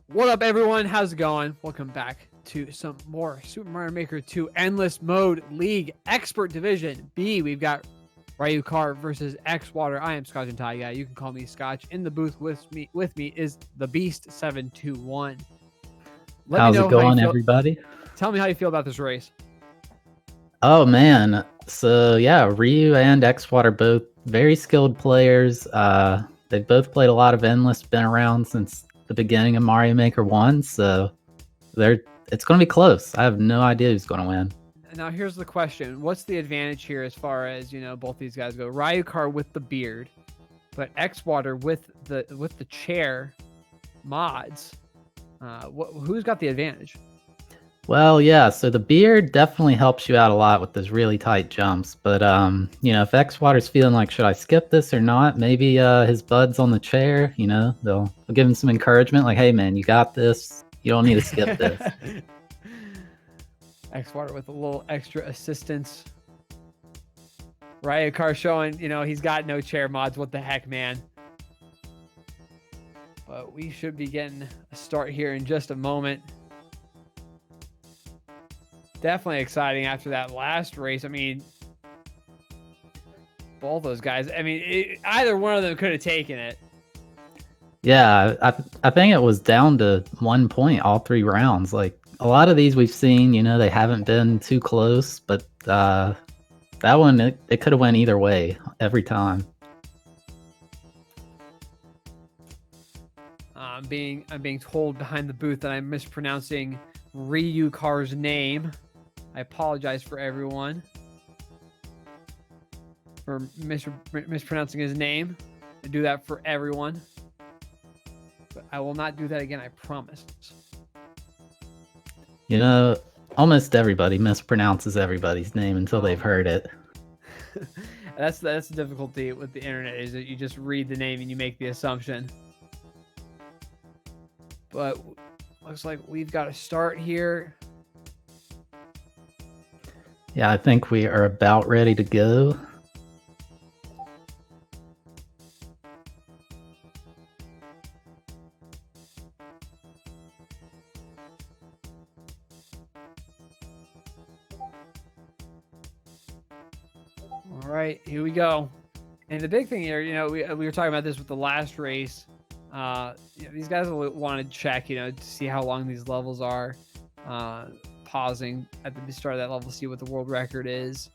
What up, everyone? How's it going? Welcome back to some more Super Mario Maker 2 Endless Mode League Expert Division B. We've got Ryukahr versus Xwater. I am Scotch and Tie Guy. You can call me Scotch. In the booth with me is the Beast 721. How's it going, everybody? Tell me how you feel about this race. Oh man, so yeah, Ryu and Xwater both very skilled players. They've both played a lot of Endless, been around since the beginning of Mario Maker 1, so it's going to be close. I have no idea who's going to win. Now here's the question. What's the advantage here as far as, both these guys go? Ryukahr with the beard, but Xwater with the chair mods. Who's got the advantage? Well, yeah, so the beard definitely helps you out a lot with those really tight jumps, but if Xwater's feeling like, should I skip this or not? Maybe his bud's on the chair, they'll give him some encouragement, like, hey man, you got this. You don't need to skip this. Xwater with a little extra assistance. Ryukahr showing, he's got no chair mods. What the heck, man? But we should be getting a start here in just a moment. Definitely exciting after that last race. I mean, both those guys. I mean, either one of them could have taken it. Yeah, I think it was down to 1 point all 3 rounds. Like, a lot of these we've seen, they haven't been too close, but that one, it could have went either way every time. I'm being told behind the booth that I'm mispronouncing Ryukahr's name. I apologize for everyone for mispronouncing his name. I do that for everyone. But I will not do that again, I promise. Almost everybody mispronounces everybody's name until they've heard it. That's the difficulty with the internet, is that you just read the name and you make the assumption. But looks like we've got to start here. Yeah, I think we are about ready to go. All right, here we go. And the big thing here, we were talking about this with the last race. These guys will want to check, to see how long these levels are. Pausing at the start of that level, see what the world record is.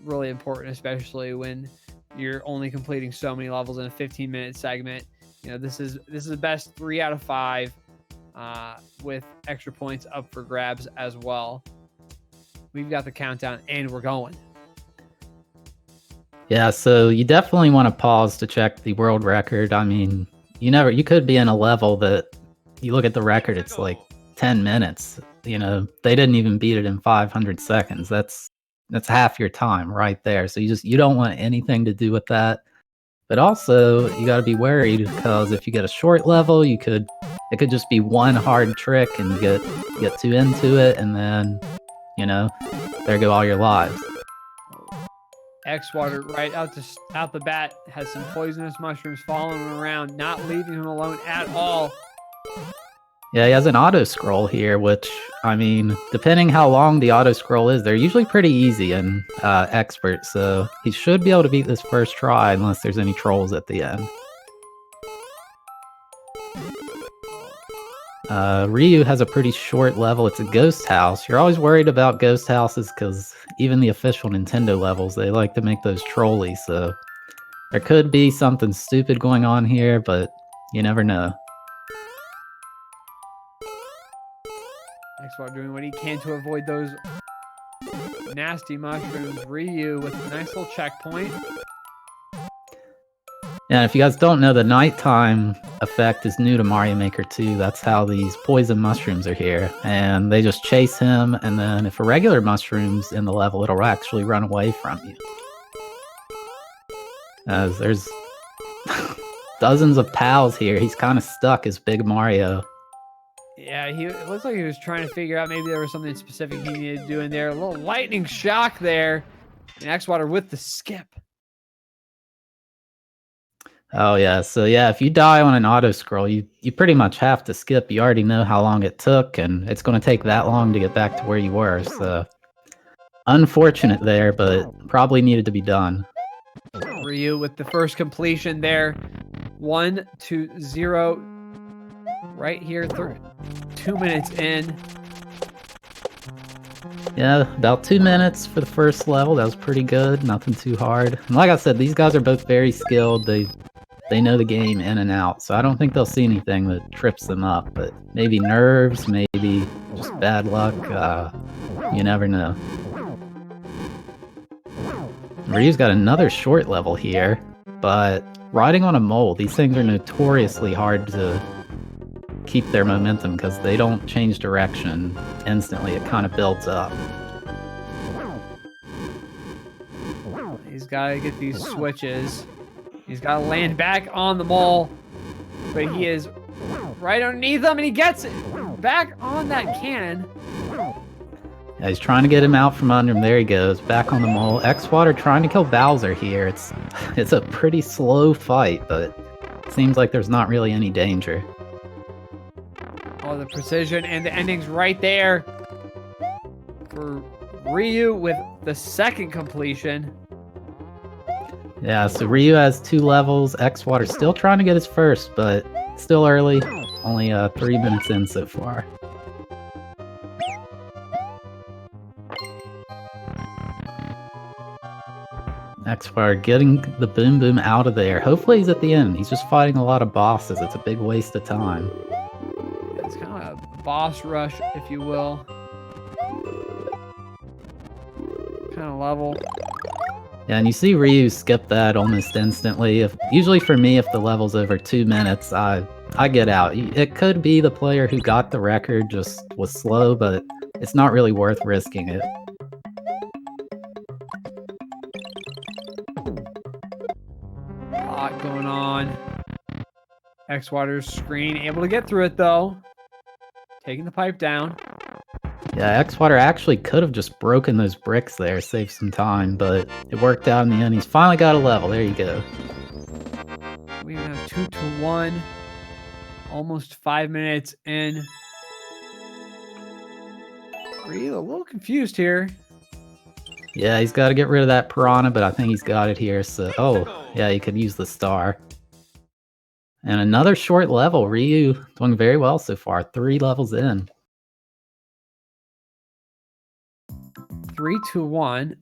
Really important, especially when you're only completing so many levels in a 15-minute segment. This is the best 3 out of 5 with extra points up for grabs as well. We've got the countdown and we're going. Yeah, so you definitely want to pause to check the world record. I mean, you could be in a level that you look at the record, it's like 10 minutes. They didn't even beat it in 500 seconds. That's half your time right there. So you don't want anything to do with that. But also, you got to be worried, because if you get a short level, it could just be one hard trick and you get too into it, and then there go all your lives. Xwater right out the bat has some poisonous mushrooms following him around, not leaving him alone at all. Yeah, he has an auto scroll here, which, I mean, depending how long the auto scroll is, they're usually pretty easy in Expert, so he should be able to beat this first try unless there's any trolls at the end. Ryu has a pretty short level. It's a ghost house. You're always worried about ghost houses because even the official Nintendo levels, they like to make those trolleys, so there could be something stupid going on here, but you never know. Xwater doing what he can to avoid those nasty mushrooms. Ryu with a nice little checkpoint. Yeah, if you guys don't know, the nighttime effect is new to Mario Maker 2. That's how these poison mushrooms are here. And they just chase him, and then if a regular mushroom's in the level, it'll actually run away from you. As there's dozens of pals here. He's kind of stuck as Big Mario. Yeah, it looks like he was trying to figure out maybe there was something specific he needed to do in there. A little lightning shock there. And Xwater with the skip. Oh yeah, so yeah, if you die on an auto scroll, you pretty much have to skip. You already know how long it took, and it's going to take that long to get back to where you were. So unfortunate there, but probably needed to be done. Ryu with the first completion there. 1-0. Right here, 2 minutes in. Yeah, about 2 minutes for the first level. That was pretty good. Nothing too hard. And like I said, these guys are both very skilled. They know the game in and out, so I don't think they'll see anything that trips them up. But maybe nerves, maybe just bad luck. You never know. Ryu's got another short level here, but riding on a mole, these things are notoriously hard to keep their momentum because they don't change direction instantly. It kind of builds up. He's got to get these switches. He's got to land back on the mole, but he is right underneath them, and he gets it back on that cannon. Yeah, he's trying to get him out from under him. There he goes, back on the mole. Xwater trying to kill Bowser here. It's a pretty slow fight, but it seems like there's not really any danger. Oh, the precision and the ending's right there for Ryu with the second completion. Yeah, so Ryu has 2 levels. Xwater's still trying to get his first, but still early. Only 3 minutes in so far. Xwater getting the Boom Boom out of there. Hopefully he's at the end. He's just fighting a lot of bosses. It's a big waste of time. It's kind of a boss rush, if you will. Kind of level. Yeah, and you see Ryu skip that almost instantly. Usually for me, if the level's over 2 minutes, I get out. It could be the player who got the record just was slow, but it's not really worth risking it. A lot going on. Xwater's screen, able to get through it though. Taking the pipe down. Yeah, Xwater actually could have just broken those bricks there, saved some time, but it worked out in the end. He's finally got a level. There you go. We have 2-1. Almost 5 minutes in. Ryu a little confused here. Yeah, he's got to get rid of that piranha, but I think he's got it here. So, oh, yeah, he could use the star. And another short level. Ryu doing very well so far. 3 levels in. 3-1.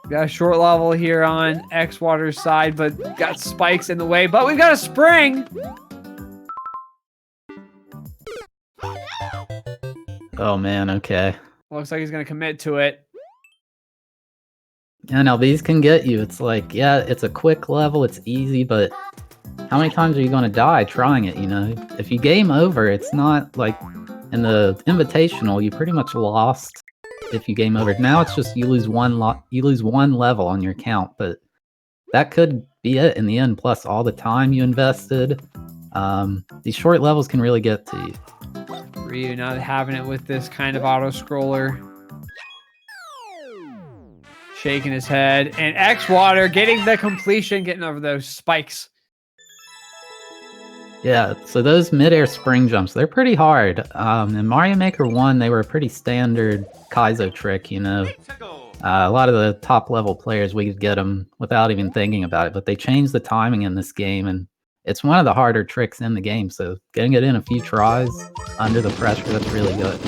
Got a short level here on Xwater's side, but got spikes in the way. But we've got a spring. Oh man, okay. Looks like he's gonna commit to it. Yeah, now these can get you. It's like, yeah, it's a quick level, it's easy, but how many times are you gonna die trying it, you know? If you game over, it's not like in the Invitational, you pretty much lost if you game over. Now it's just you lose one level on your count, but that could be it in the end, plus all the time you invested. These short levels can really get to you. Ryu not having it with this kind of auto-scroller. Shaking his head. And Xwater getting the completion, getting over those spikes. Yeah, so those mid-air spring jumps, they're pretty hard. In Mario Maker 1, they were a pretty standard Kaizo trick, you know. A lot of the top-level players, we could get them without even thinking about it, but they changed the timing in this game, and it's one of the harder tricks in the game, so getting it in a few tries under the pressure, that's really good.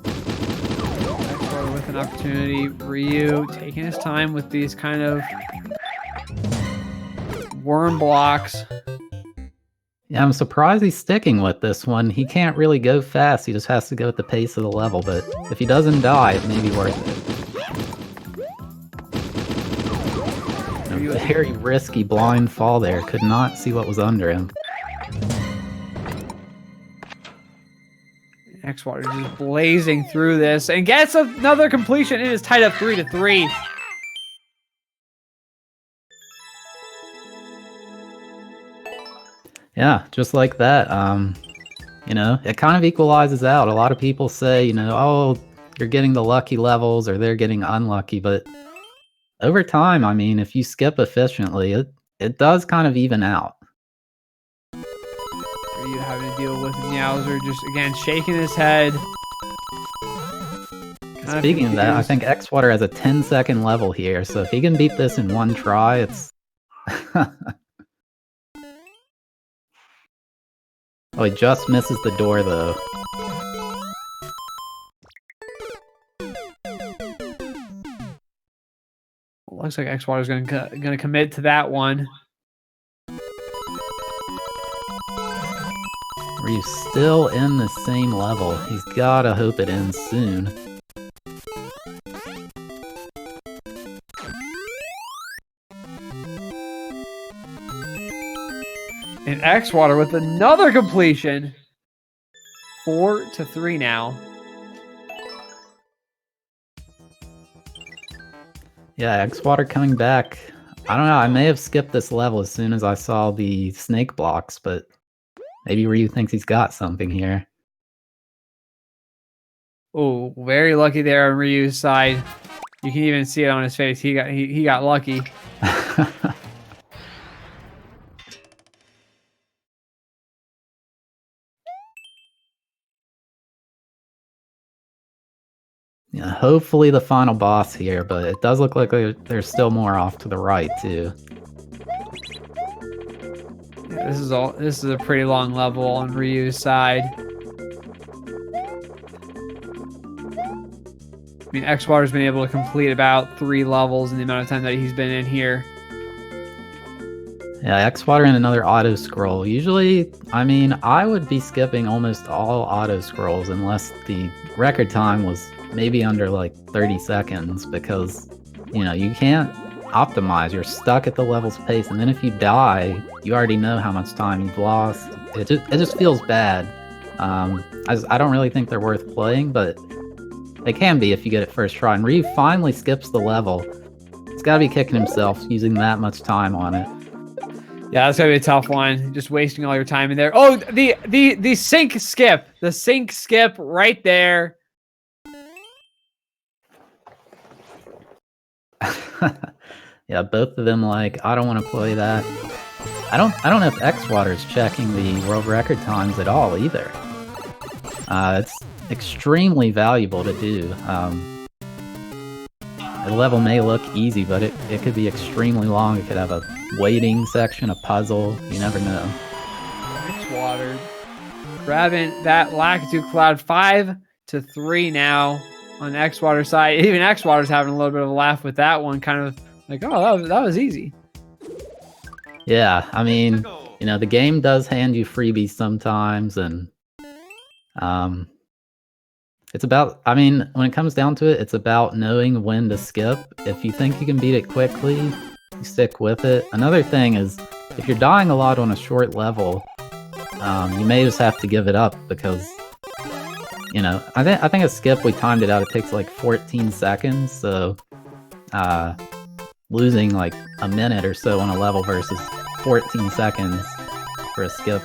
Xwater with an opportunity. Ryu taking his time with these kind of worm blocks. Yeah, I'm surprised he's sticking with this one. He can't really go fast. He just has to go at the pace of the level, but if he doesn't die, it may be worth it. A very risky blind fall there. Could not see what was under him. Xwater just blazing through this and gets another completion. It is tied up 3-3. Yeah, just like that. You know, it kind of equalizes out. A lot of people say, you know, oh, you're getting the lucky levels or they're getting unlucky, but over time, I mean, if you skip efficiently, it does kind of even out. Are you having to deal with Meowser just again shaking his head? Speaking of that, I think Xwater has a 10-second level here, so if he can beat this in one try, it's... Oh, he just misses the door, though. Looks like Xwater's gonna commit to that one. Ryu's still in the same level. He's gotta hope it ends soon. And Xwater with another completion. 4-3 now. Yeah, Xwater coming back. I don't know, I may have skipped this level as soon as I saw the snake blocks, but maybe Ryu thinks he's got something here. Oh, very lucky there on Ryu's side. You can even see it on his face. He got lucky. Yeah, hopefully the final boss here, but it does look like there's still more off to the right, too. Yeah, this is a pretty long level on Ryu's side. I mean, Xwater's been able to complete about 3 levels in the amount of time that he's been in here. Yeah, Xwater and another auto-scroll. Usually, I mean, I would be skipping almost all auto-scrolls unless the record time was maybe under like 30 seconds because, you know, you can't optimize. You're stuck at the level's pace, and then if you die, you already know how much time you've lost. It just feels bad. I don't really think they're worth playing, but they can be if you get it first try. And Ryu finally skips the level. He's got to be kicking himself using that much time on it. Yeah, that's gonna be a tough one. Just wasting all your time in there. Oh, the sink skip. The sink skip right there. Yeah, both of them like, I don't want to play that. I don't know if Xwater's checking the world record times at all either. It's extremely valuable to do. The level may look easy, but it could be extremely long. It could have a waiting section, a puzzle. You never know. Xwater grabbing that Lakitu Cloud. 5-3 now on Xwater's side. Even Xwater's having a little bit of a laugh with that one. Kind of like, oh, that was easy. Yeah, I mean, you know, the game does hand you freebies sometimes, and it's about, I mean, when it comes down to it, it's about knowing when to skip. If you think you can beat it quickly, you stick with it. Another thing is, if you're dying a lot on a short level, you may just have to give it up because, you know, I think a skip, we timed it out, it takes like 14 seconds, so losing like a minute or so on a level versus 14 seconds for a skip,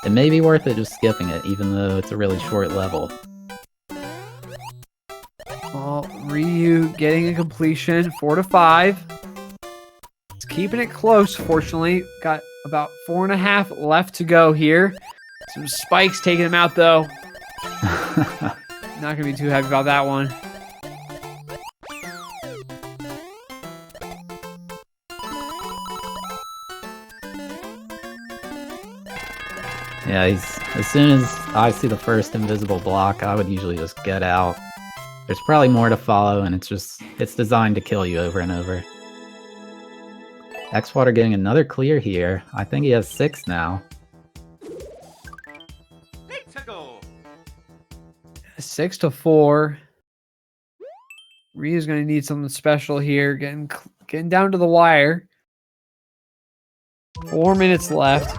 it may be worth it just skipping it, even though it's a really short level. Well, Ryu getting a completion, 4-5. It's keeping it close, fortunately. Got about 4.5 left to go here. Some spikes taking him out, though. Not going to be too happy about that one. Yeah, as soon as I see the first invisible block, I would usually just get out. There's probably more to follow, and it's designed to kill you over and over. Xwater getting another clear here. I think he has 6 now. 6-4. Ryu's gonna need something special here. Getting down to the wire. 4 minutes left.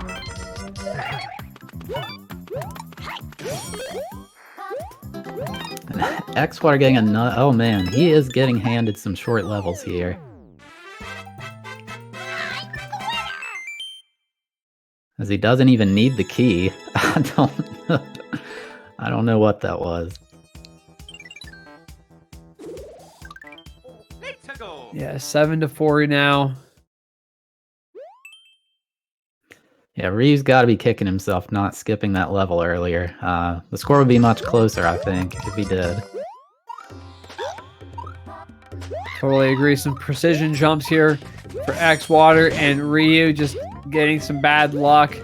Xwater getting another. Oh man, he is getting handed some short levels here. As he doesn't even need the key. I don't know what that was. Yeah, 7-4 now. Yeah, Ryu's got to be kicking himself not skipping that level earlier. The score would be much closer, I think, if he did. Totally agree. Some precision jumps here for Xwater, and Ryu just getting some bad luck.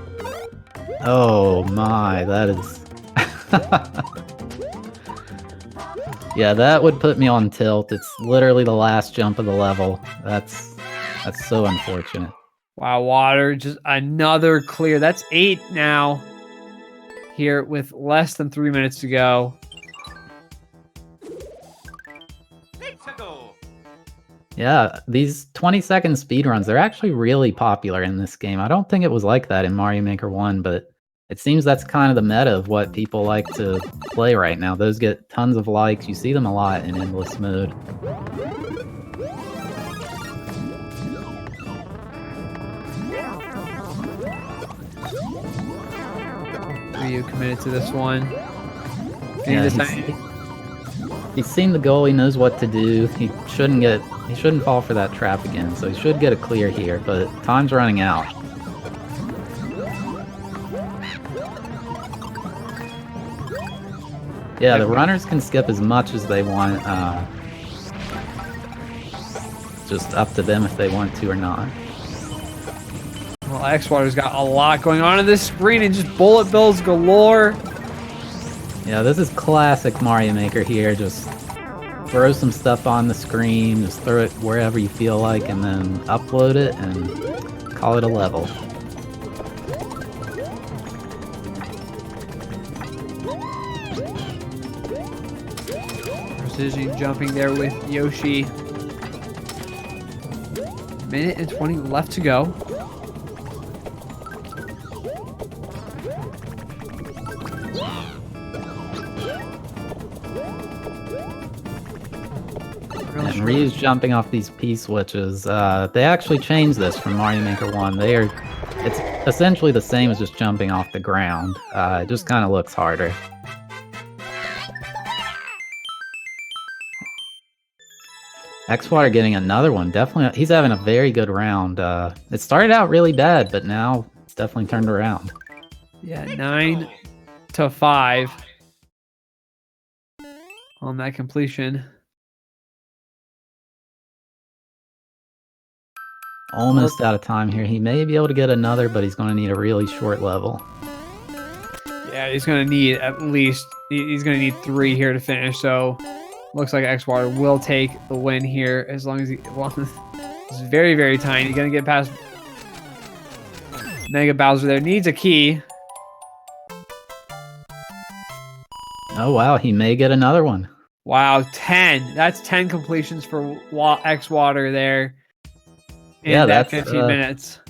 Oh my, that is... Yeah, that would put me on tilt. It's literally the last jump of the level. That's so unfortunate. Wow, Water, just another clear. That's 8 now here with less than 3 minutes to go. Yeah, these 20-second speedruns, they're actually really popular in this game. I don't think it was like that in Mario Maker 1, but it seems that's kind of the meta of what people like to play right now. Those get tons of likes. You see them a lot in endless mode. Ryu committed to this one. Yeah, he's seen the goal. He knows what to do. He shouldn't fall for that trap again. So he should get a clear here. But time's running out. Yeah, the runners can skip as much as they want. Just up to them if they want to or not. Well, Xwater's got a lot going on in this screen and just bullet bills galore. Yeah, this is classic Mario Maker here. Just throw some stuff on the screen, just throw it wherever you feel like, and then upload it and call it a level. Precision jumping there with Yoshi. Minute and 20 left to go. And Ryu's jumping off these P-switches. They actually changed this from Mario Maker 1. It's essentially the same as just jumping off the ground. It just kind of looks harder. Xwater getting another one. Definitely, he's having a very good round. It started out really bad, but now it's definitely turned around. Yeah, 9-5 on that completion. Almost out of time here. He may be able to get another, but he's going to need a really short level. Yeah, he's going to need at least, he's going to need 3 here to finish. So looks like Xwater will take the win here as long as he, well, it's very, very tiny. Going to get past Mega Bowser there. Needs a key. Oh, wow. He may get another one. Wow, 10. That's 10 completions for Xwater there. Yeah, that's 15 minutes.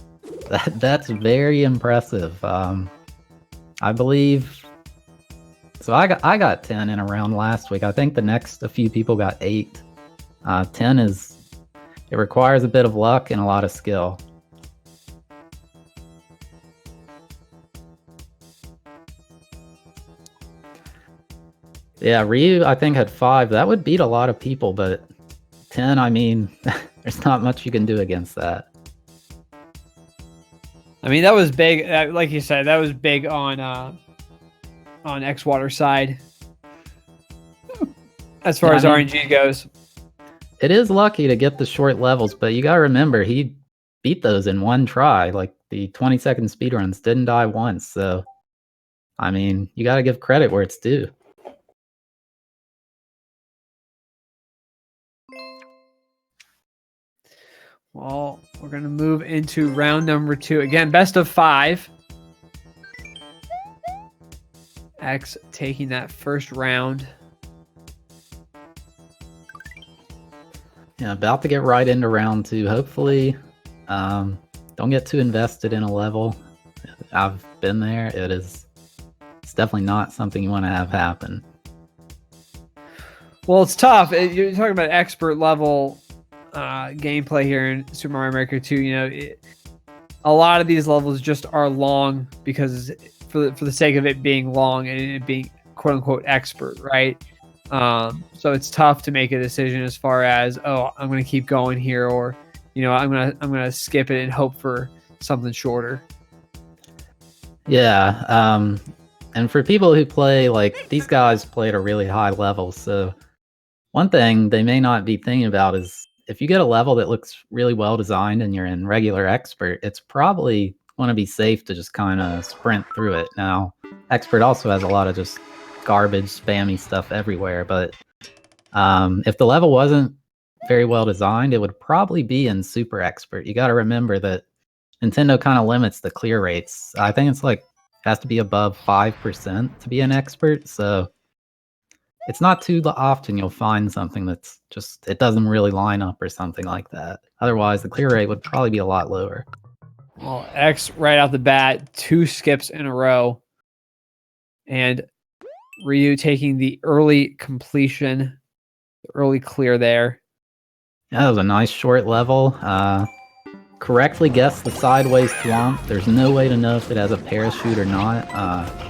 That's very impressive. I believe. So I got 10 in a round last week. I think a few people got 8. 10 it requires a bit of luck and a lot of skill. Yeah, Ryu I think had 5. That would beat a lot of people, but 10, I mean, there's not much you can do against that. I mean, that was big. Like you said, that was big on Xwater's side as far as RNG goes. It is lucky to get the short levels, but you gotta remember he beat those in one try. Like the 20-second speedruns didn't die once, so I mean, you gotta give credit where it's due. Well, we're going to move into round number 2. Again, best of 5. X taking that first round. Yeah, about to get right into round 2. Hopefully, don't get too invested in a level. I've been there. It's definitely not something you want to have happen. Well, it's tough. You're talking about expert level gameplay here in Super Mario Maker 2. You know, a lot of these levels just are long because for the sake of it being long and it being quote unquote expert, right? So it's tough to make a decision as far as, oh, I'm going to keep going here, or I'm gonna skip it and hope for something shorter. Yeah, and for people who play, like, these guys play at a really high level, so one thing they may not be thinking about is if you get a level that looks really well designed and you're in regular expert, it's probably going to be safe to just kind of sprint through it. Now, expert also has a lot of just garbage, spammy stuff everywhere, but if the level wasn't very well designed, it would probably be in super expert. You got to remember that Nintendo kind of limits the clear rates. I think it's like has to be above 5% to be an expert, so it's not too often you'll find something that's just, it doesn't really line up or something like that. Otherwise, the clear rate would probably be a lot lower. Well, X right out the bat, 2 skips in a row. And Ryu taking the early completion, the early clear there. Yeah, that was a nice short level. Correctly guessed the sideways thwomp. There's no way to know if it has a parachute or not.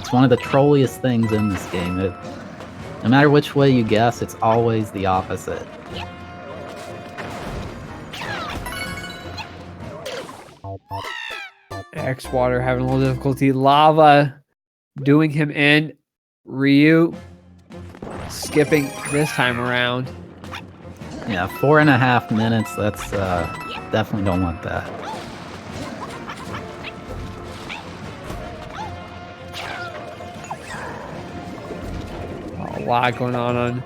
It's one of the trolliest things in this game. No matter which way you guess, it's always the opposite. Xwater having a little difficulty. Lava doing him in. Ryu skipping this time around. Yeah, 4.5 minutes. That's definitely don't want that. A lot going on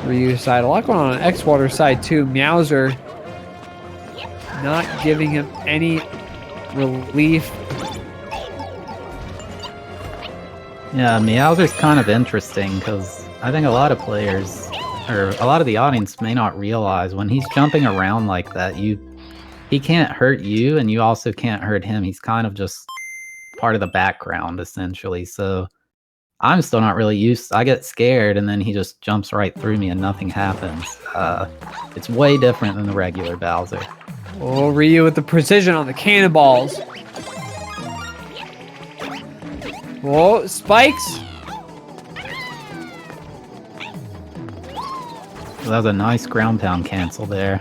Ryu's side. A lot going on Xwater's side too. Meowser not giving him any relief. Yeah, Meowser's kind of interesting because I think a lot of players, or a lot of the audience, may not realize when he's jumping around like that, he can't hurt you and you also can't hurt him. He's kind of just part of the background, essentially. So I'm still not really used. I get scared and then he just jumps right through me and nothing happens. It's way different than the regular Bowser. Oh, Ryu with the precision on the cannonballs. Whoa, spikes. That was a nice ground pound cancel there.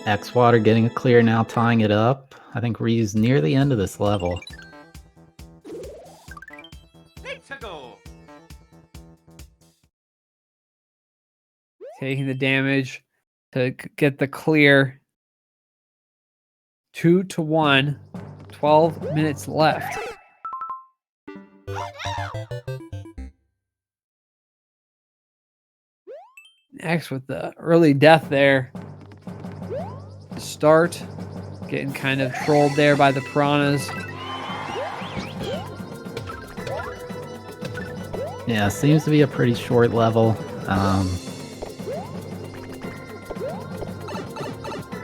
Xwater getting a clear now, tying it up. I think Ryu's near the end of this level. Taking the damage to get the clear. 2-1. 12 minutes left. X with the early death there. Start. Getting kind of trolled there by the piranhas. Yeah, seems to be a pretty short level.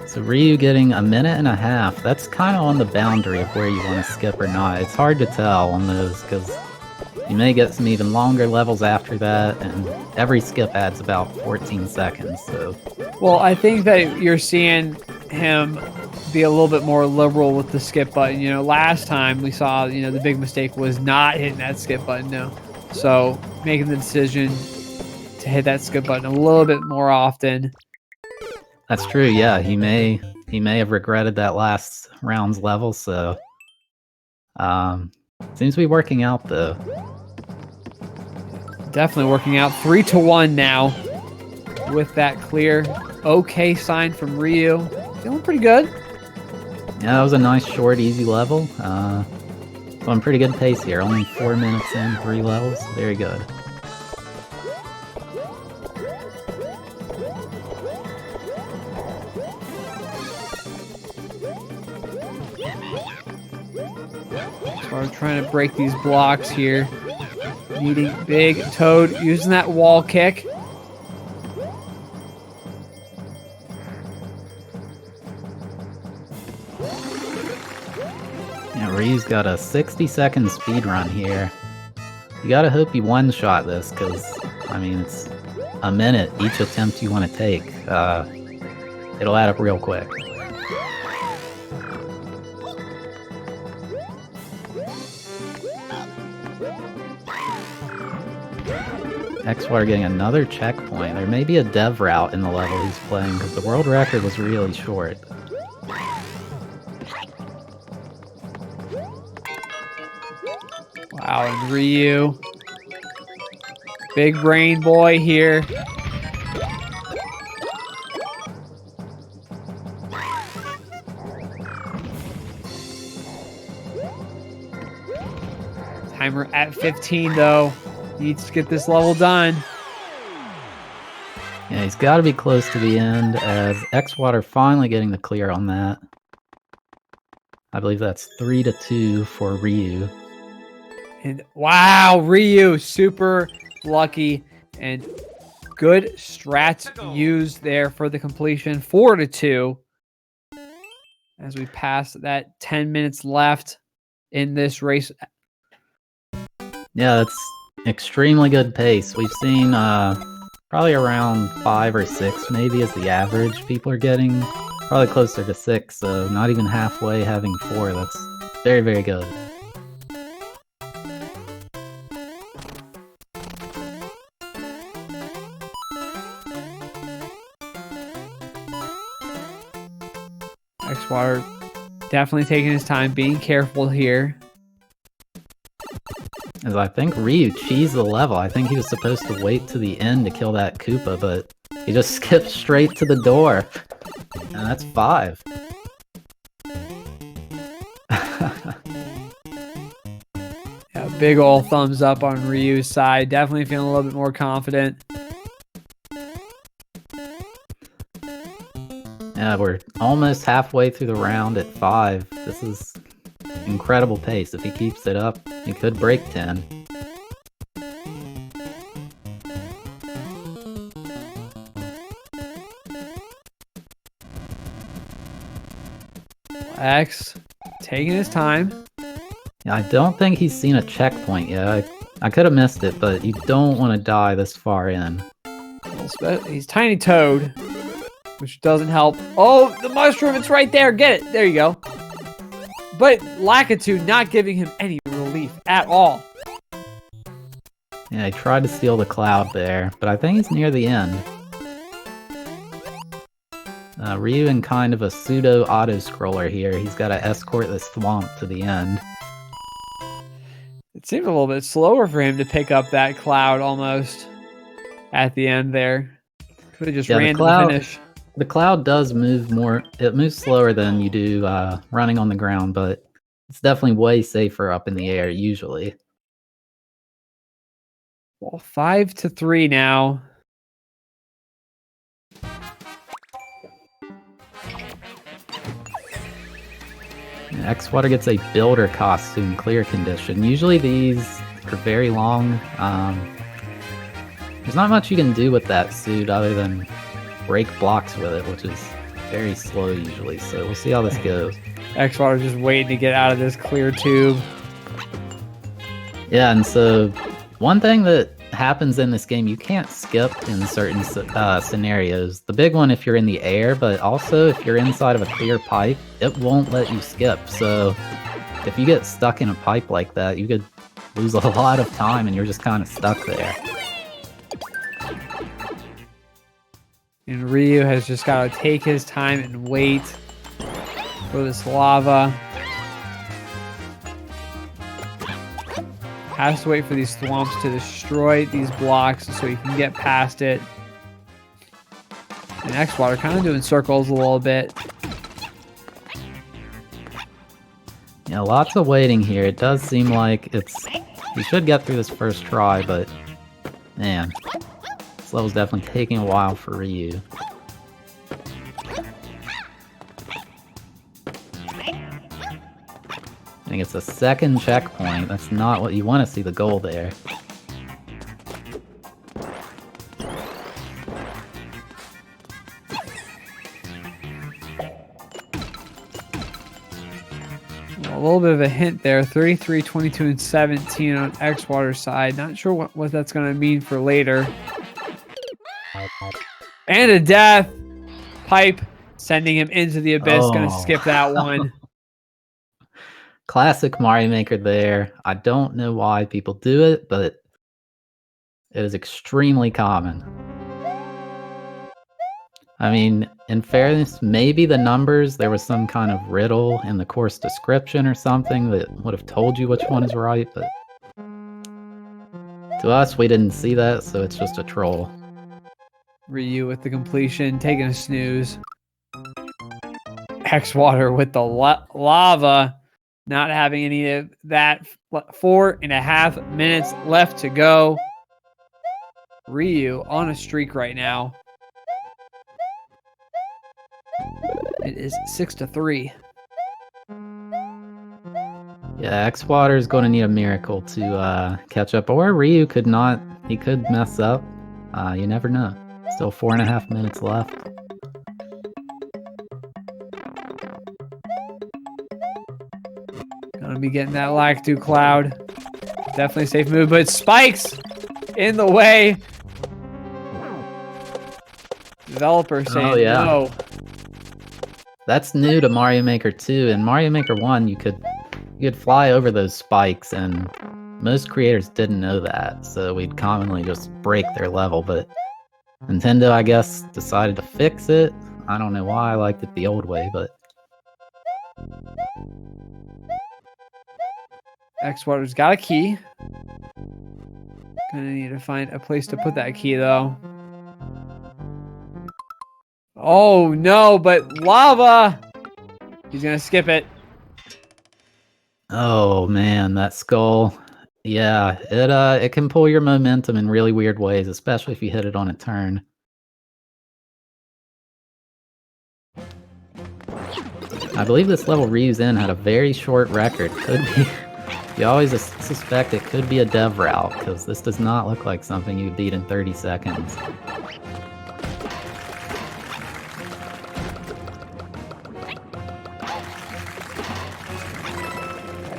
So Ryu getting 1.5 minutes. That's kind of on the boundary of where you want to skip or not. It's hard to tell on those because you may get some even longer levels after that, and every skip adds about 14 seconds. So, well, I think that you're seeing him be a little bit more liberal with the skip button. Last time we saw, the big mistake was not hitting that skip button. No, so making the decision to hit that skip button a little bit more often. That's true. Yeah, he may have regretted that last round's level. So, seems to be working out though. Definitely working out. 3-1 now with that clear. Okay sign from Ryu. Feeling pretty good. Yeah, that was a nice, short, easy level. On pretty good pace here. Only 4 minutes in, 3 levels. Very good. So we're trying to break these blocks here. Needing Big Toad using that wall kick. Yeah, Ryu's got a 60-second speedrun here. You gotta hope you one-shot this, because, I mean, it's a minute each attempt you want to take. It'll add up real quick. Xwater getting another checkpoint. There may be a dev route in the level he's playing because the world record was really short. Wow, and Ryu. Big brain boy here. Timer at 15 though. Needs to get this level done. Yeah, he's got to be close to the end as Xwater finally getting the clear on that. I believe that's 3-2 for Ryu. And wow, Ryu, super lucky and good strats used there for the completion. 4-2 as we pass that 10 minutes left in this race. Yeah, that's extremely good pace. We've seen probably around 5 or 6 maybe as the average people are getting. Probably closer to 6, so not even halfway having 4. That's very, very good. Xwater definitely taking his time, being careful here. As I think Ryu cheesed the level. I think he was supposed to wait to the end to kill that Koopa, but he just skipped straight to the door. And that's 5. Yeah, big ol' thumbs up on Ryu's side. Definitely feeling a little bit more confident. Yeah, we're almost halfway through the round at 5. This is incredible pace. If he keeps it up, he could break 10. X taking his time. Yeah, I don't think he's seen a checkpoint yet. I could have missed it, but you don't want to die this far in. He's Tiny Toad, which doesn't help. Oh, the mushroom, it's right there. Get it. There you go. But Lakitu not giving him any relief at all. Yeah, he tried to steal the cloud there, but I think he's near the end. Ryu in kind of a pseudo auto-scroller here. He's got to escort this thwomp to the end. It seemed a little bit slower for him to pick up that cloud almost at the end there. Could have just ran to the finish. The cloud does move more. It moves slower than you do running on the ground, but it's definitely way safer up in the air usually. Well, 5-3 now. Xwater gets a builder costume clear condition. Usually these are very long. There's not much you can do with that suit other than break blocks with it, which is very slow usually. So we'll see how this goes. Xwater just waiting to get out of this clear tube. Yeah, and so one thing that happens in this game, you can't skip in certain scenarios. The big one if you're in the air, but also if you're inside of a clear pipe, it won't let you skip. So if you get stuck in a pipe like that, you could lose a lot of time and you're just kind of stuck there. And Ryu has just got to take his time and wait for this lava. Has to wait for these thwomps to destroy these blocks so he can get past it. And Xwater kind of doing circles a little bit. Yeah, lots of waiting here. It does seem like you should get through this first try, but man, this level's definitely taking a while for Ryu. I think it's the second checkpoint. That's not what you want to see the goal there. A little bit of a hint there. 33, 22, and 17 on Xwater's side. Not sure what that's going to mean for later. And a death. Pipe Sending him into the abyss. Gonna Oh. skip that one. Classic Mario Maker there. I don't know why people do it, but it is extremely common. I mean, in fairness, maybe the numbers, there was some kind of riddle in the course description or something that would have told you which one is right, but to us, we didn't see that, so it's just a troll. Ryu with the completion, taking a snooze. Xwater with the lava, not having any of that. 4.5 minutes left to go. Ryu on a streak right now. It is 6-3. Yeah, Xwater is going to need a miracle to catch up, or Ryu could not. He could mess up. You never know. Still 4.5 minutes left. Gonna be getting that Lactu Cloud. Definitely a safe move, but spikes in the way. Developer saying no. That's new to Mario Maker 2. In Mario Maker 1, you could fly over those spikes, and most creators didn't know that, so we'd commonly just break their level, but Nintendo, I guess, decided to fix it. I don't know why. I liked it the old way, but Xwater's got a key. Gonna need to find a place to put that key, though. Oh, no, but lava! He's gonna skip it. oh man, that skull. Yeah, it can pull your momentum in really weird ways, especially if you hit it on a turn. I believe this level Ryu's in had a very short record. Could be. You always suspect it could be a dev route, because this does not look like something you beat in 30 seconds.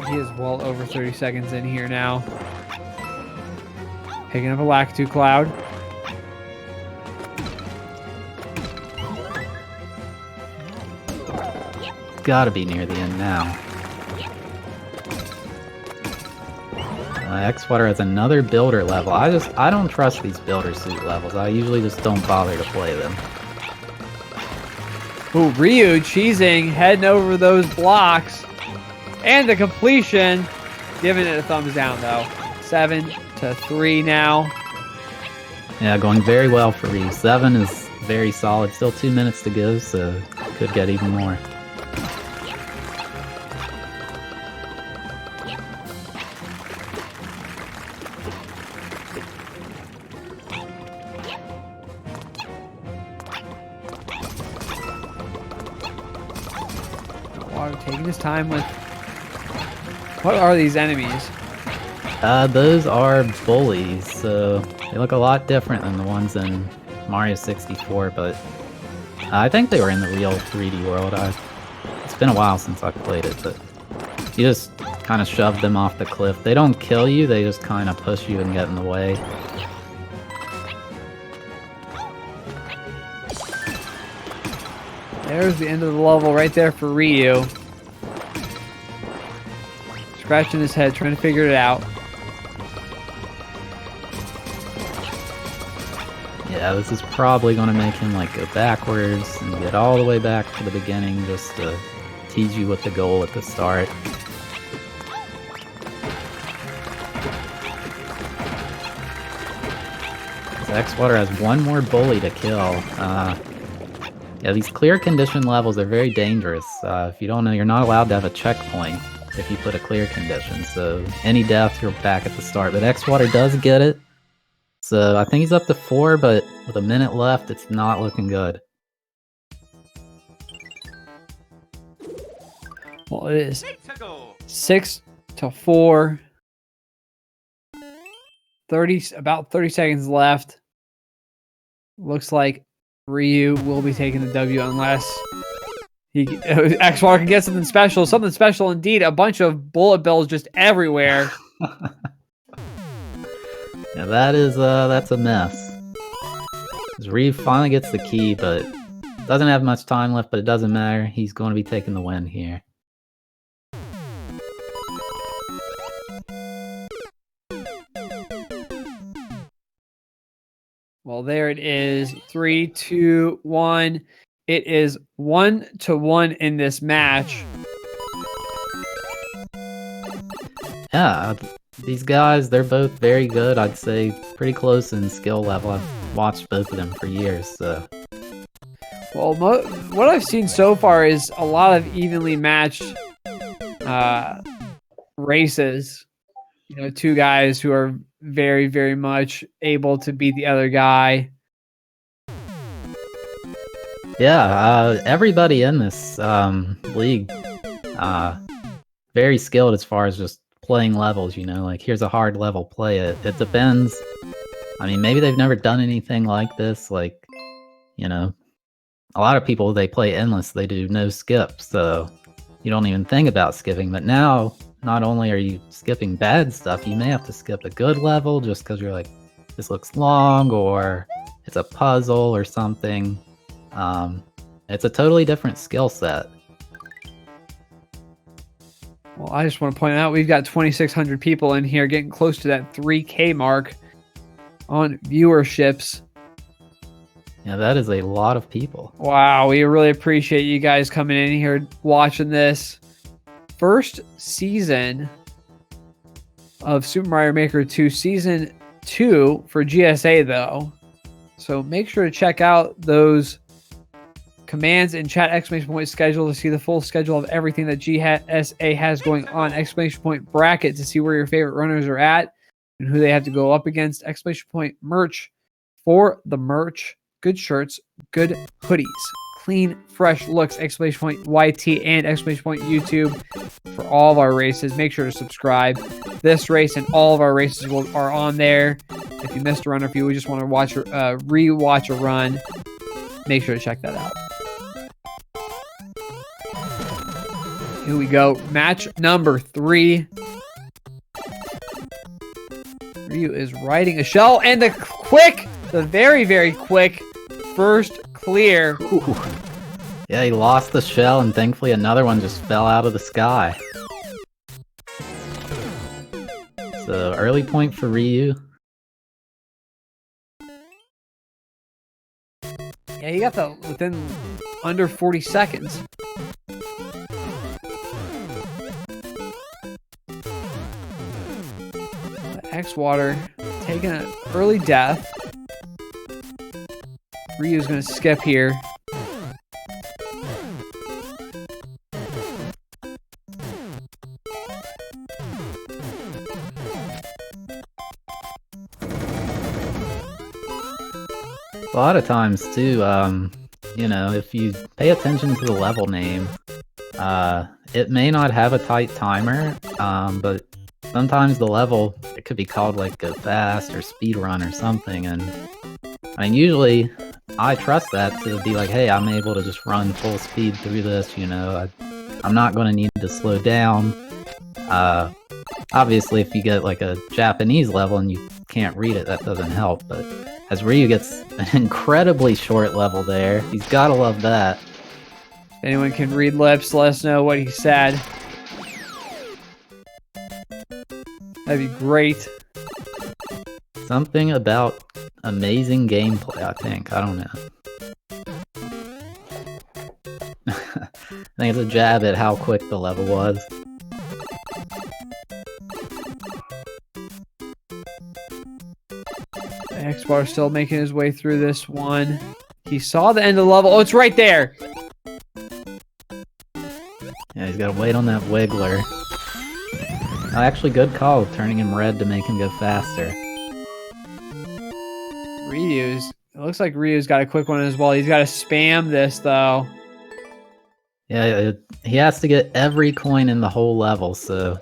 He is well over 30 seconds in here now. Picking up a Lactu Cloud. Gotta be near the end now. Xwater has another builder level. I don't trust these builder suit levels. I usually just don't bother to play them. Ooh, Ryu cheesing, heading over those blocks. And the completion. Giving it a thumbs down, though. 7-3 now. Yeah, going very well for Ryu. 7 is very solid. Still 2 minutes to go, so could get even more. Taking his time with... What are these enemies? Those are bullies, so they look a lot different than the ones in Mario 64, but I think they were in the real 3D world. It's been a while since I played it, but you just kind of shove them off the cliff. They don't kill you, they just kind of push you and get in the way. There's the end of the level right there for Ryu. Scratching his head, trying to figure it out. Yeah, this is probably going to make him like go backwards and get all the way back to the beginning just to tease you with the goal at the start. Xwater has one more bully to kill. Yeah, these clear condition levels are very dangerous. If you don't know, you're not allowed to have a checkpoint if you put a clear condition, so any death, you're back at the start. But Xwater does get it, so I think he's up to 4, but with a minute left, it's not looking good. Well, it is 6-4. About 30 seconds left. Looks like Ryu will be taking the W unless Xwater can get something special. Something special indeed. A bunch of bullet bills just everywhere. Yeah, that's a mess. Ryu finally gets the key, but Doesn't have much time left, but it doesn't matter. He's going to be taking the win here. Well, there it is. 3, 2, 1. It is 1-1 in this match. Yeah, these guys, they're both very good. I'd say pretty close in skill level. I've watched both of them for years, so. Well, what I've seen so far is a lot of evenly matched races. You know, two guys who are very, very much able to beat the other guy. Yeah, everybody in this league, very skilled as far as just playing levels, you know, like here's a hard level, play it. It depends. I mean, maybe they've never done anything like this, like, you know, a lot of people, they play endless, they do no skip, so you don't even think about skipping. But now, not only are you skipping bad stuff, you may have to skip a good level just because you're like, this looks long, or it's a puzzle or something. It's a totally different skill set. Well, I just want to point out we've got 2,600 people in here, getting close to that 3K mark on viewerships. Yeah, that is a lot of people. Wow, we really appreciate you guys coming in here watching this first season of Super Mario Maker 2 Season 2 for GSA, though. So make sure to check out those commands and chat ! Schedule to see the full schedule of everything that GSA has going on. ! Bracket to see where your favorite runners are at and who they have to go up against. ! Merch for the merch. Good shirts, good hoodies, clean, fresh looks. ! YT and ! YouTube for all of our races. Make sure to subscribe. This race and all of our races are on there. If you missed a run, or if you just want to watch rewatch a run, make sure to check that out. Here we go. Match number 3. Ryu is riding a shell, and the very, very quick first clear. Ooh. Yeah, he lost the shell, and thankfully another one just fell out of the sky. So, early point for Ryu. Yeah, he got that within under 40 seconds. Xwater taking an early death. Ryu's going to skip here. A lot of times too, you know, if you pay attention to the level name, it may not have a tight timer, but sometimes the level, it could be called like Go Fast or Speedrun or something, and I mean, usually I trust that to be like, hey, I'm able to just run full speed through this, you know, I'm not going to need to slow down. Obviously, if you get like a Japanese level and you can't read it, that doesn't help, but as Ryu gets an incredibly short level there, he's got to love that. If anyone can read lips, let us know what he said. That'd be great. Something about amazing gameplay, I think. I don't know. I think it's a jab at how quick the level was. Xwater still making his way through this one. He saw the end of the level. Oh, it's right there. Yeah, he's got to wait on that wiggler. Oh, actually, good call, turning him red to make him go faster. It looks like Ryu's got a quick one as well. He's got to spam this, though. Yeah, he has to get every coin in the whole level, so...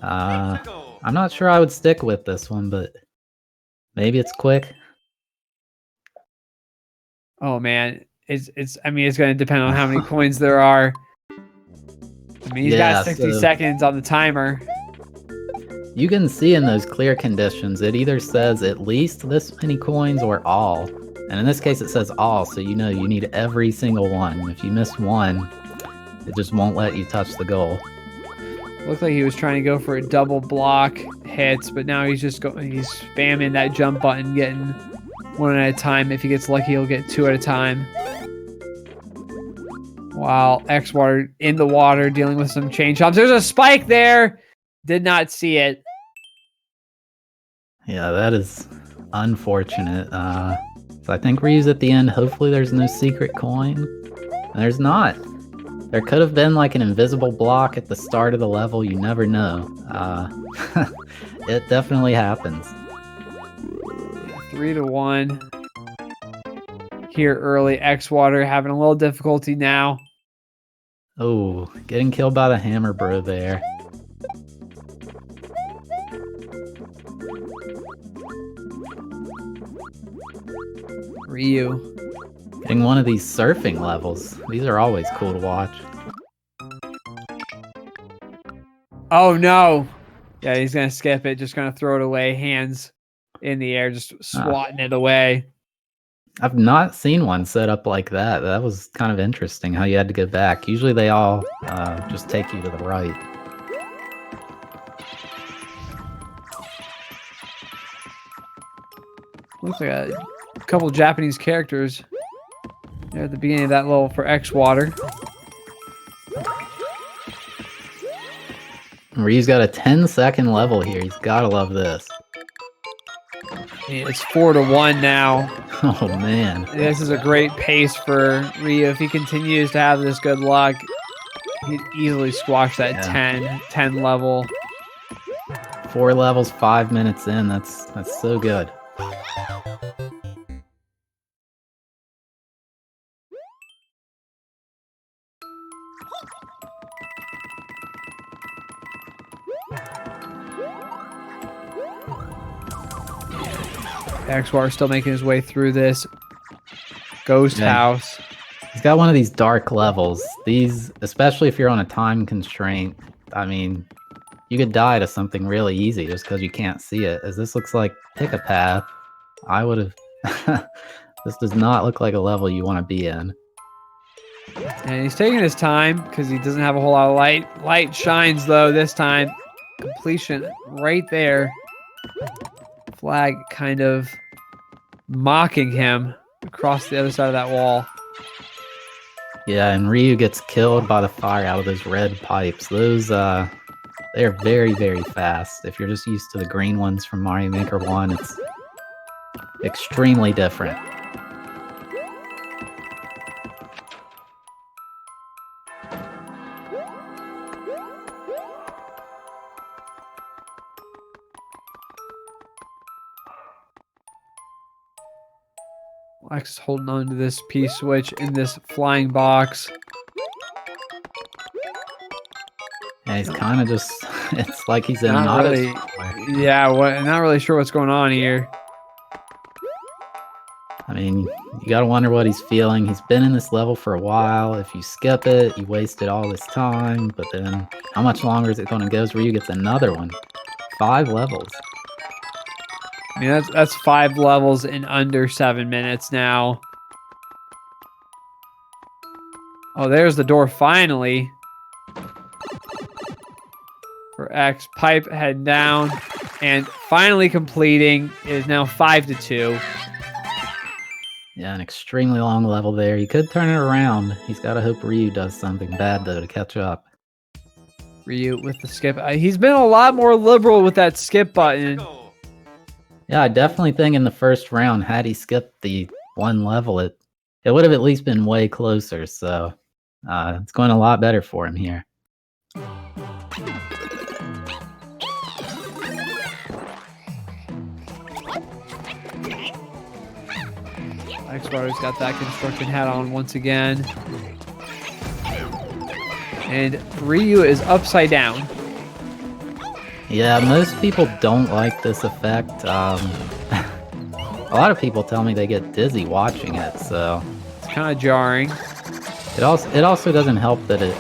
I'm not sure I would stick with this one, but... maybe it's quick. Oh, man. I mean, it's going to depend on how many coins there are. I mean, he's got 60 seconds on the timer. You can see in those clear conditions, it either says at least this many coins or all. And in this case, it says all, so you know you need every single one. If you miss one, it just won't let you touch the goal. Looked like he was trying to go for a double block hits, but now he's just he's spamming that jump button, getting one at a time. If he gets lucky, he'll get two at a time. While Xwater in the water dealing with some chain chomps. There's a spike there. Did not see it. Yeah, that is unfortunate. So I think Ryu's at the end. Hopefully there's no secret coin. And there's not. There could have been like an invisible block at the start of the level. You never know. It definitely happens. 3-1. Here early. Xwater having a little difficulty now. Oh, getting killed by the hammer bro there. Ryu. Getting one of these surfing levels. These are always cool to watch. Oh no. Yeah, he's going to skip it. Just going to throw it away. Hands in the air. Just swatting it away. I've not seen one set up like that. That was kind of interesting how you had to go back. Usually they all just take you to the right. Looks like a couple Japanese characters there at the beginning of that level for Xwater. Ryu's got a 10-second level here. He's got to love this. It's 4-1 now. Oh, man. This is a great pace for Ryu. If he continues to have this good luck, he'd easily squash that 10 level. 4 levels, 5 minutes in. That's so good. Xwater still making his way through this ghost house. He's got one of these dark levels. These, especially if you're on a time constraint, I mean, you could die to something really easy just because you can't see it. As this looks like pick a path, I would have... This does not look like a level you want to be in. And he's taking his time because he doesn't have a whole lot of light. Light shines, though, this time. Completion right there. Flag kind of mocking him across the other side of that wall. Yeah, and Ryu gets killed by the fire out of those red pipes. Those, they're very, very fast. If you're just used to the green ones from Mario Maker 1, it's extremely different. Lex is holding on to this P-switch in this flying box. Yeah, he's kind of just... It's like he's in not really, yeah, not really sure what's going on here. I mean, you gotta wonder what he's feeling. He's been in this level for a while. If you skip it, you wasted all this time. But then, how much longer is it going to go? Ryu gets another one. 5 levels. I mean, that's 5 levels in under 7 minutes now. Oh, there's the door finally. For X. Pipe heading down. And finally completing. It is now 5-2. Yeah, an extremely long level there. He could turn it around. He's got to hope Ryu does something bad, though, to catch up. Ryu with the skip. He's been a lot more liberal with that skip button. Yeah, I definitely think in the first round, had he skipped the one level, it would have at least been way closer. So it's going a lot better for him here. Xwater's got that construction hat on once again. And Ryu is upside down. Yeah, most people don't like this effect. A lot of people tell me they get dizzy watching it, so... It's kind of jarring. It also doesn't help that I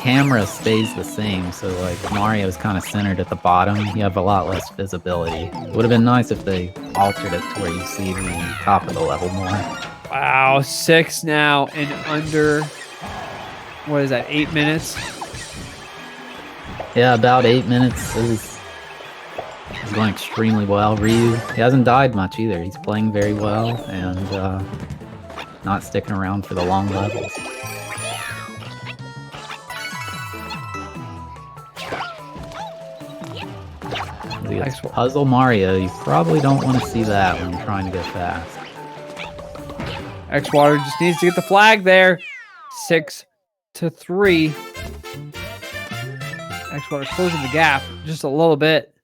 camera stays the same, so like Mario's kind of centered at the bottom. You have a lot less visibility. It would have been nice if they altered it to where you see the top of the level more. Wow, 6 now in under, what is that, 8 minutes? Yeah, about 8 minutes. Is going extremely well. Ryu, he hasn't died much either. He's playing very well and not sticking around for the long levels. Puzzle Mario, you probably don't want to see that when you're trying to go fast. Xwater just needs to get the flag there. 6-3. Xwater closing the gap just a little bit.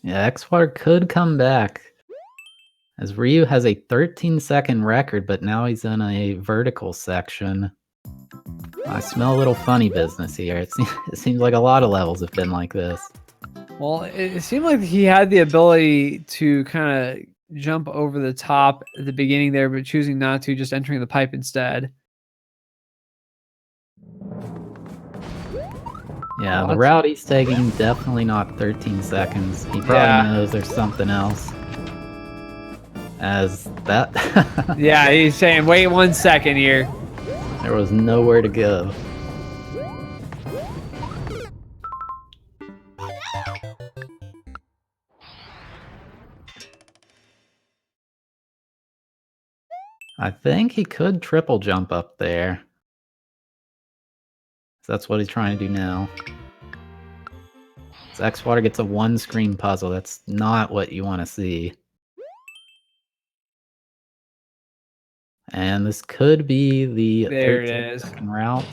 Yeah, Xwater could come back. As Ryu has a 13-second record, but now he's in a vertical section. I smell a little funny business here. It seems like a lot of levels have been like this. Well, it seemed like he had the ability to kind of jump over the top at the beginning there, but choosing not to, just entering the pipe instead. Yeah, the route he's taking, definitely not 13 seconds. He probably knows there's something else. As that... Yeah, he's saying, wait 1 second here. There was nowhere to go. I think he could triple jump up there. So that's what he's trying to do now. So Xwater gets a one-screen puzzle. That's not what you want to see. And this could be the 13-second route.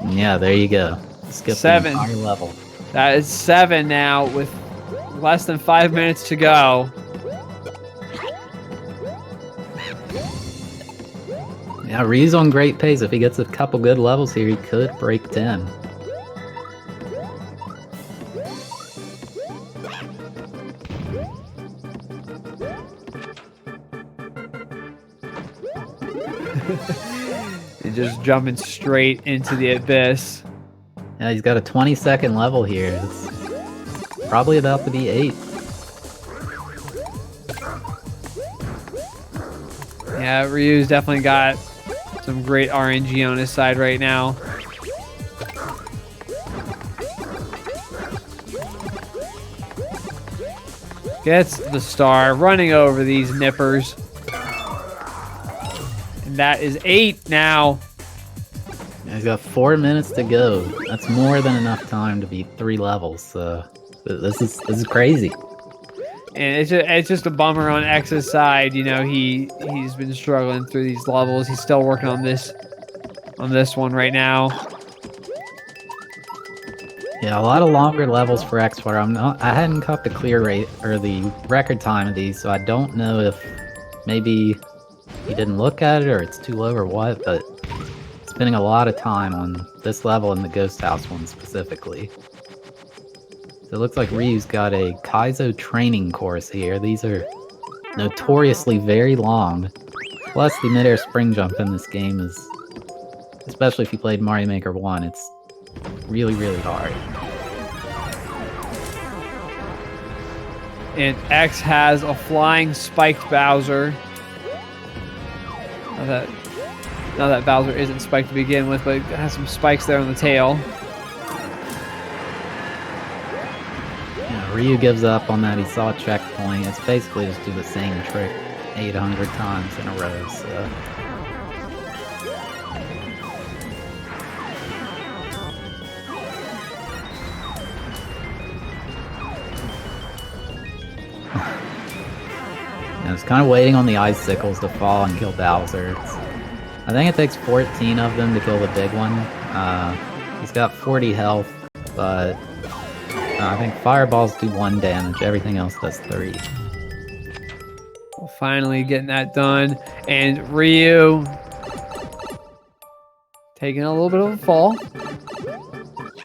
Yeah, there you go. Skip 7. the entire level. That is 7 now with less than 5 minutes to go. Yeah, Ryu's on great pace. If he gets a couple good levels here, he could break 10. And just jumping straight into the abyss. Yeah, he's got a 20-second level here. It's probably about to be 8. Yeah, Ryu's definitely got some great RNG on his side right now. Gets the star, running over these nippers. And that is 8 now. Yeah, he's got 4 minutes to go. That's more than enough time to beat 3 levels. So this is crazy. And it's just a bummer on X's side. You know, he's been struggling through these levels. He's still working on this one right now. Yeah, a lot of longer levels for Xwater. I hadn't caught the clear rate or the record time of these, so I don't know if maybe he didn't look at it or it's too low or what, but spending a lot of time on this level and the Ghost House one specifically. So it looks like Ryu's got a Kaizo training course here. These are notoriously very long. Plus the midair spring jump in this game is, especially if you played Mario Maker 1, it's really, really hard. And X has a flying spiked Bowser. Now that Bowser isn't spiked to begin with, but it has some spikes there on the tail. Ryu gives up on that. He saw a checkpoint. It's basically just do the same trick 800 times in a row. So. I was kind of waiting on the icicles to fall and kill Bowser. I think it takes 14 of them to kill the big one. He's got 40 health, but I think fireballs do 1 damage. Everything else does 3. Well, finally getting that done. And Ryu taking a little bit of a fall.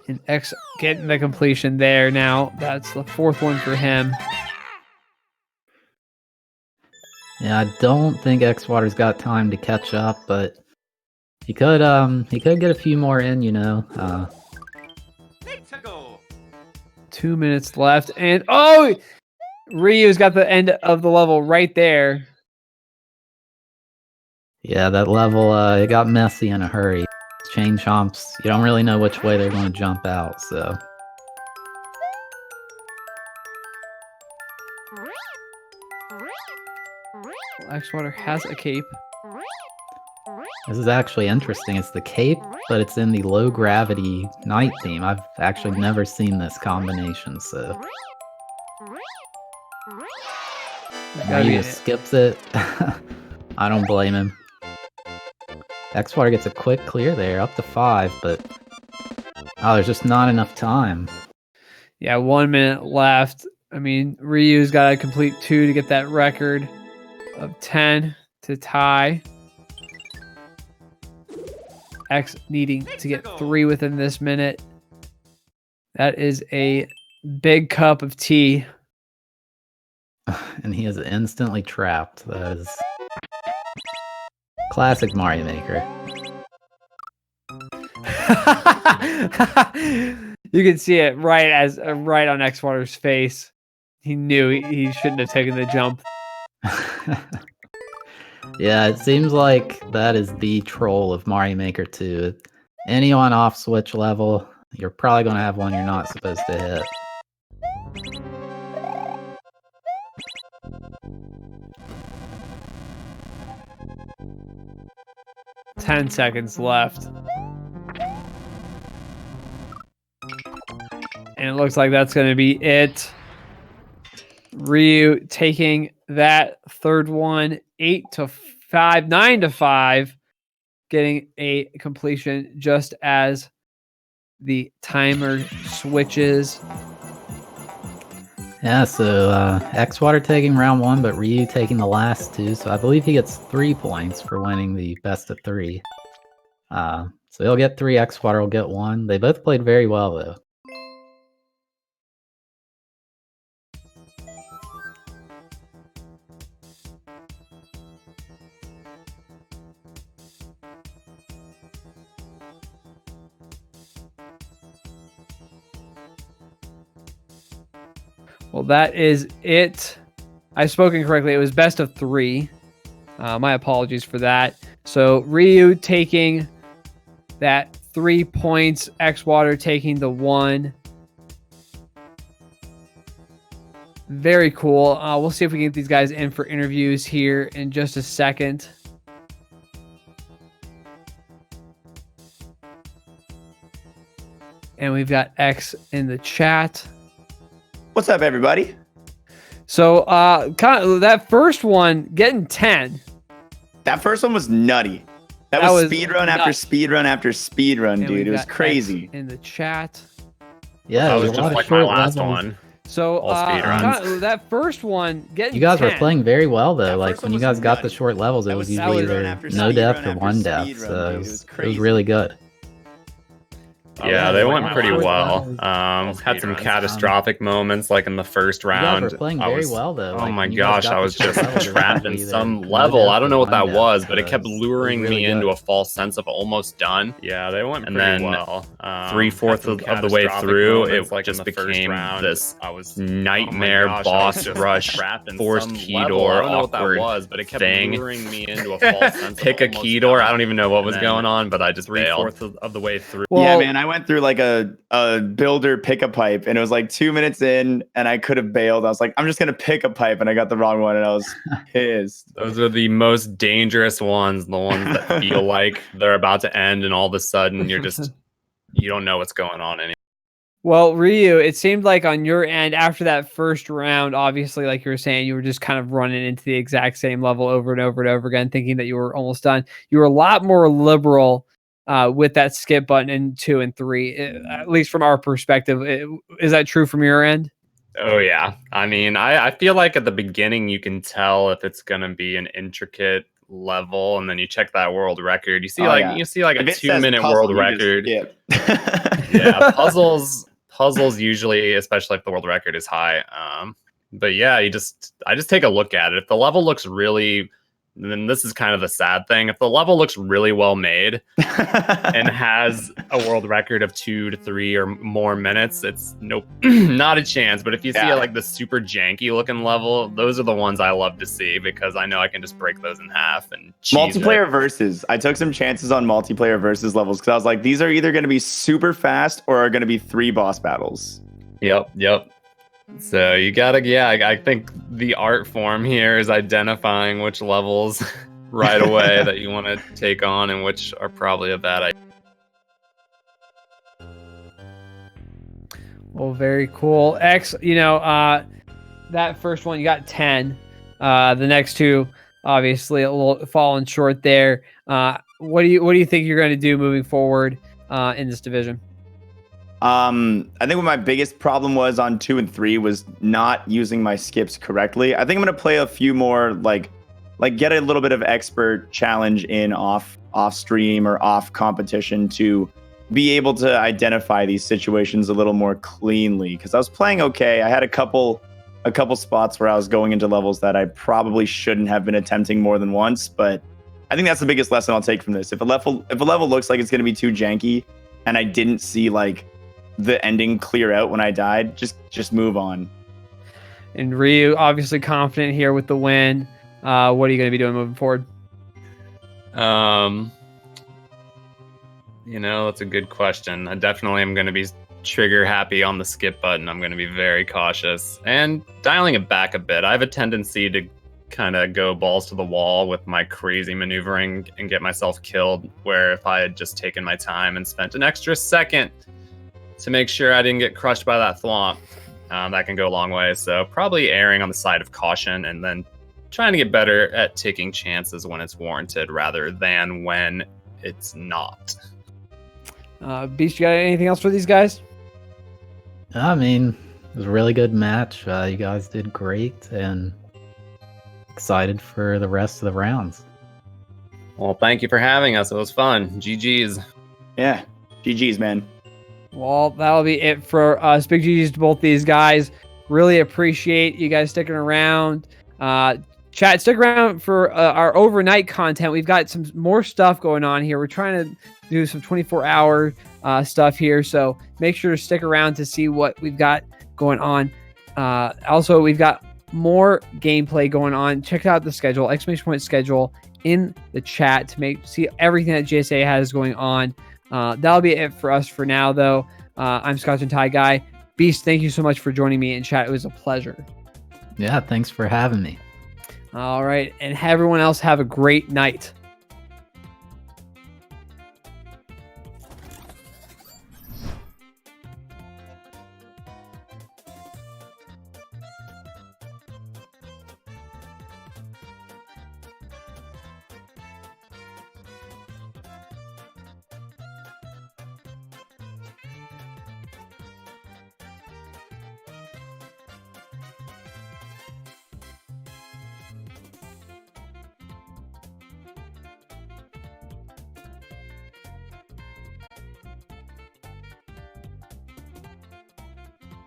And X getting the completion there now. That's the 4th one for him. Yeah, I don't think Xwater's got time to catch up, but he could get a few more in, you know. 2 minutes left, and oh, Ryu's got the end of the level right there. Yeah, that level it got messy in a hurry. Chain chomps, you don't really know which way they're going to jump out, so. Xwater has a cape. This is actually interesting. It's the cape, but it's in the low gravity night theme. I've actually never seen this combination, so. Ryu just skips it. I don't blame him. Xwater gets a quick clear there, up to 5, but oh, there's just not enough time. Yeah, 1 minute left. I mean, Ryu's got to complete 2 to get that record of 10 to tie. X needing to get 3 within this minute. That is a big cup of tea. And he is instantly trapped. That is classic Mario Maker. You can see it right on Xwater's face. He knew he shouldn't have taken the jump. Yeah, it seems like that is the troll of Mario Maker 2. Any on-off switch level, you're probably going to have one you're not supposed to hit. Ten seconds left. And it looks like that's going to be it. Ryu taking that 3rd one, 8 to 5, 9 to 5, getting a completion just as the timer switches. Yeah, so Xwater taking round 1, but Ryu taking the last 2. So I believe he gets 3 points for winning the best of 3. So he'll get 3, Xwater will get 1. They both played very well, though. Well, that is it. I've spoken correctly. It was best of 3. My apologies for that. So Ryu taking that 3 points. Xwater taking the 1. Very cool. We'll see if we can get these guys in for interviews here in just a second. And we've got X in the chat. What's up, everybody? So, kind of that first one getting 10. That first one was nutty. That was speedrun after speedrun after speedrun, dude. It was crazy. X in the chat. Yeah, that was just like my last one. So, that first one getting You guys 10. were playing very well, though. Like, when you guys got the short levels, it was usually either no death or 1 death. So, it was really good. Yeah, they went pretty well. Had some catastrophic moments, like in the first round. You guys were playing very well, though. Oh my gosh, I was just trapped in some level. I don't know what that was, but it kept luring me into a false sense of almost done. Yeah, they went pretty well. 3/4 of the way through, it just became this nightmare boss rush, forced key door, awkward thing. Pick a key door. I don't even know what was going on, but I just bailed. 3/4 of the way through. Yeah, man, I went through like a builder pick a pipe, and it was like 2 minutes in, and I could have bailed. I was like, I'm just gonna pick a pipe, and I got the wrong one, and I was pissed. Those are the most dangerous ones, the ones that feel like they're about to end, and all of a sudden you don't know what's going on anymore. Well, Ryu, it seemed like on your end, after that first round, obviously, like you were saying, you were just kind of running into the exact same level over and over and over again, thinking that you were almost done. You were a lot more liberal with that skip button in 2 and 3, at least from our perspective. Is that true from your end? Oh, yeah. I mean, I feel like at the beginning, you can tell if it's going to be an intricate level, and then you check that world record. You see, you see like a 2-minute world record. Yeah, puzzles puzzles usually, especially if the world record is high. But yeah, I just take a look at it. If the level looks really, then this is kind of the sad thing. If the level looks really well made and has a world record of 2 to 3 or more minutes, it's nope, not a chance. But if you see like the super janky looking level, those are the ones I love to see because I know I can just break those in half and multiplayer versus. I took some chances on multiplayer versus levels because I was like, these are either going to be super fast or are going to be 3 boss battles. Yep. So you gotta, I think the art form here is identifying which levels right away that you want to take on and which are probably a bad idea. Well, very cool. X, that first one you got 10. The next 2, obviously, a little falling short there. What do you think you're going to do moving forward in this division? I think what my biggest problem was on 2 and 3 was not using my skips correctly. I think I'm gonna play a few more like get a little bit of expert challenge in off stream or off competition to be able to identify these situations a little more cleanly. Because I was playing okay. I had a couple spots where I was going into levels that I probably shouldn't have been attempting more than once. But I think that's the biggest lesson I'll take from this. If a level looks like it's gonna be too janky, and I didn't see like the ending clear out when I died, just move on. And Ryu, obviously confident here with the win. What are you going to be doing moving forward? That's a good question. I definitely am going to be trigger happy on the skip button. I'm going to be very cautious and dialing it back a bit. I have a tendency to kind of go balls to the wall with my crazy maneuvering and get myself killed, where if I had just taken my time and spent an extra second to make sure I didn't get crushed by that thwomp, that can go a long way. So probably erring on the side of caution and then trying to get better at taking chances when it's warranted rather than when it's not. Beast, you got anything else for these guys? I mean, it was a really good match. You guys did great and excited for the rest of the rounds. Well, thank you for having us. It was fun. GG's. Yeah, GG's, man. Well, that'll be it for us. Big GG's to both these guys. Really appreciate you guys sticking around. Chat, stick around for our overnight content. We've got some more stuff going on here. We're trying to do some 24-hour stuff here, so make sure to stick around to see what we've got going on. Also, we've got more gameplay going on. Check out the schedule, ! schedule in the chat to see everything that GSA has going on. That'll be it for us for now, though. I'm Scotch and Tie Guy. Beast, thank you so much for joining me in chat. It was a pleasure. Yeah, thanks for having me. All right, and everyone else have a great night.